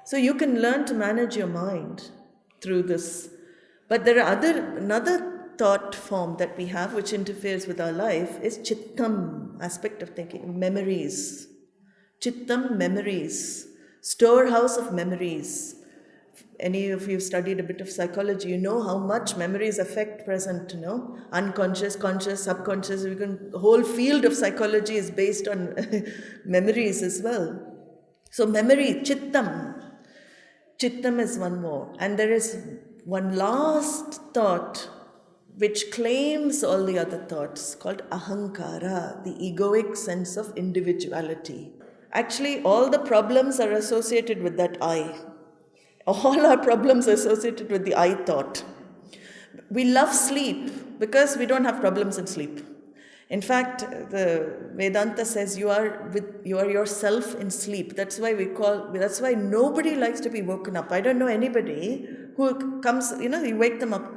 So you can learn to manage your mind through this. But there are another thought form that we have which interferes with our life is chittam, aspect of thinking, memories. Chittam, memories, storehouse of memories. Any of you studied a bit of psychology, you know how much memories affect present, unconscious, conscious, subconscious. The whole field of psychology is based on memories as well. So memory, chittam. Chittam is one more. And there is one last thought which claims all the other thoughts, called ahankara, the egoic sense of individuality. Actually, all the problems are associated with that I. All our problems are associated with the I thought. We love sleep because we don't have problems in sleep. In fact, the Vedanta says you are yourself in sleep. That's why nobody likes to be woken up. I don't know anybody who comes, you wake them up.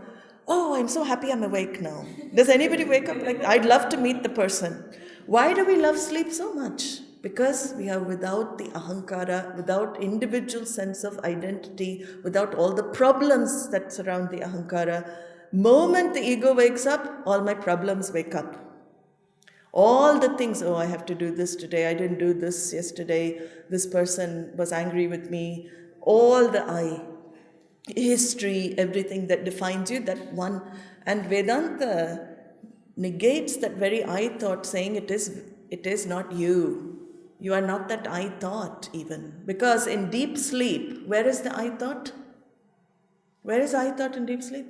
Oh, I'm so happy I'm awake now. Does anybody wake up like that? I'd love to meet the person. Why do we love sleep so much? Because we are without the ahankara, without individual sense of identity, without all the problems that surround the ahankara. Moment the ego wakes up, all my problems wake up. All the things, I have to do this today, I didn't do this yesterday, this person was angry with me, all the I, history, everything that defines you, that one. And Vedanta negates that very I thought, saying it is not you. You are not that I thought even. Because in deep sleep, where is the I thought? Where is I thought in deep sleep?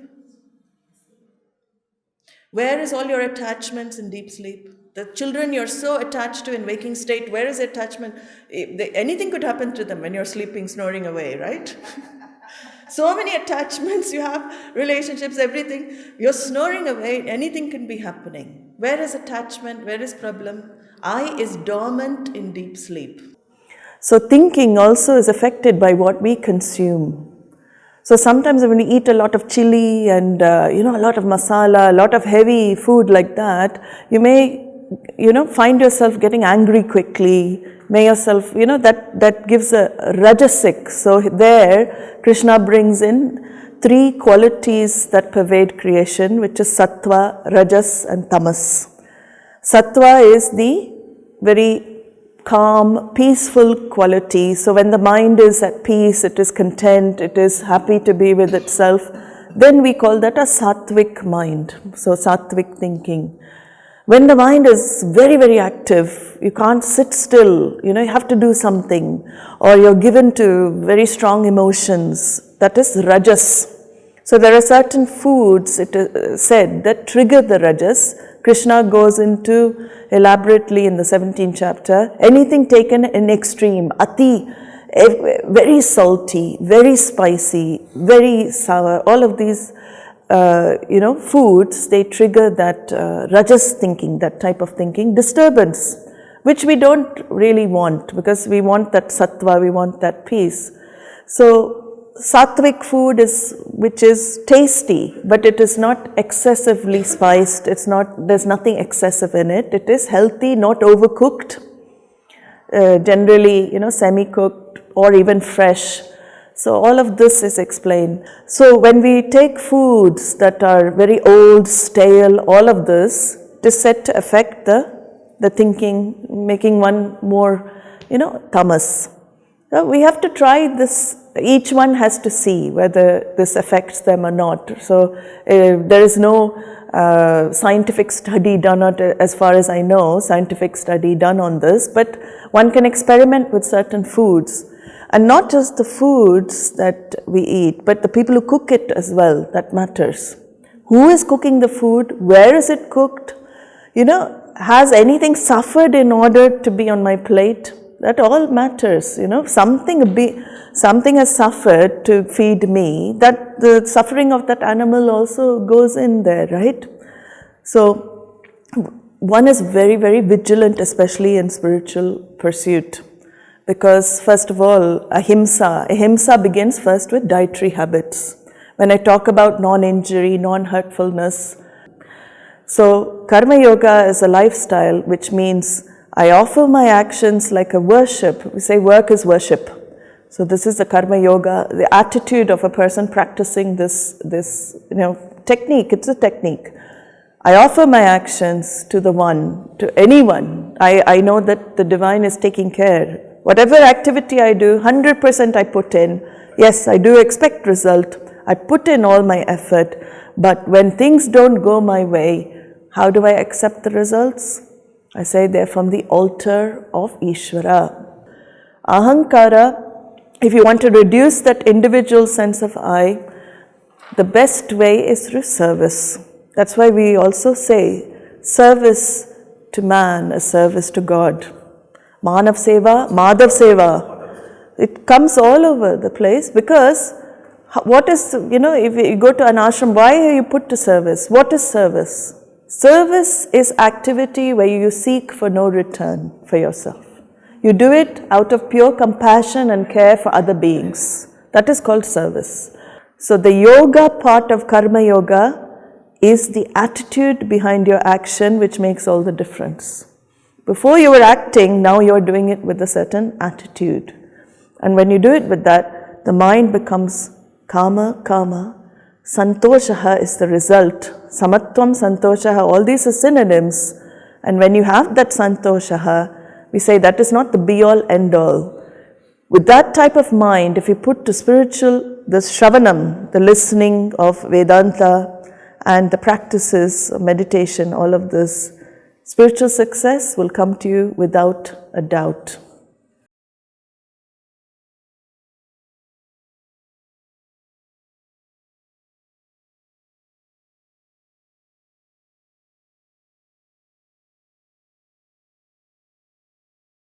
Where is all your attachments in deep sleep? The children you're so attached to in waking state, where is attachment? Anything could happen to them when you're sleeping, snoring away, right? So many attachments you have, relationships, everything. You're snoring away, anything can be happening. Where is attachment? Where is problem? I is dormant in deep sleep. So thinking also is affected by what we consume. So sometimes when we eat a lot of chili and a lot of masala, a lot of heavy food like that, you may find yourself getting angry quickly. May yourself, that gives a rajasic. So there, Krishna brings in 3 qualities that pervade creation, which is sattva, rajas and tamas. Sattva is the very calm, peaceful quality. So when the mind is at peace, it is content, it is happy to be with itself, then we call that a sattvic mind. So sattvic thinking. When the mind is very, very active, you can't sit still, you have to do something, or you're given to very strong emotions, that is rajas. So there are certain foods, it is said, that trigger the rajas. Krishna goes into elaborately in the 17th chapter, anything taken in extreme, ati, very salty, very spicy, very sour, all of these foods, they trigger that rajas thinking, that type of thinking, disturbance, which we don't really want, because we want that sattva, we want that peace. So sattvic food which is tasty, but it is not excessively spiced, there's nothing excessive in it, it is healthy, not overcooked, generally, semi-cooked or even fresh. So all of this is explained. So when we take foods that are very old, stale, all of this, it is said to affect the thinking, making one more, tamas. So we have to try this. Each one has to see whether this affects them or not. So there is no scientific study done on it, as far as I know, scientific study done on this, but one can experiment with certain foods. And not just the foods that we eat, but the people who cook it as well, that matters. Who is cooking the food? Where is it cooked? Has anything suffered in order to be on my plate? That all matters, something has suffered to feed me, that the suffering of that animal also goes in there, right? So one is very, very vigilant, especially in spiritual pursuit. Because first of all, ahimsa begins first with dietary habits. When I talk about non-injury, non-hurtfulness, so karma yoga is a lifestyle, which means I offer my actions like a worship. We say work is worship. So this is the karma yoga, the attitude of a person practicing this technique. It's a technique. I offer my actions to the one, to anyone. I know that the divine is taking care. Whatever activity I do, 100% I put in. Yes, I do expect result. I put in all my effort. But when things don't go my way, how do I accept the results? I say they're from the altar of Ishvara. Ahankara, if you want to reduce that individual sense of I, the best way is through service. That's why we also say service to man, a service to God. Manav Seva, Madhav Seva. It comes all over the place because what is, if you go to an ashram, why are you put to service? What is service? Service is activity where you seek for no return for yourself. You do it out of pure compassion and care for other beings. That is called service. So the yoga part of karma yoga is the attitude behind your action which makes all the difference. Before you were acting, now you are doing it with a certain attitude. And when you do it with that, the mind becomes kama. Santoshaha is the result. Samatvam, santoshaha, all these are synonyms. And when you have that santoshaha, we say that is not the be-all, end-all. With that type of mind, if you put to spiritual, the shravanam, the listening of Vedanta and the practices of meditation, all of this, spiritual success will come to you without a doubt.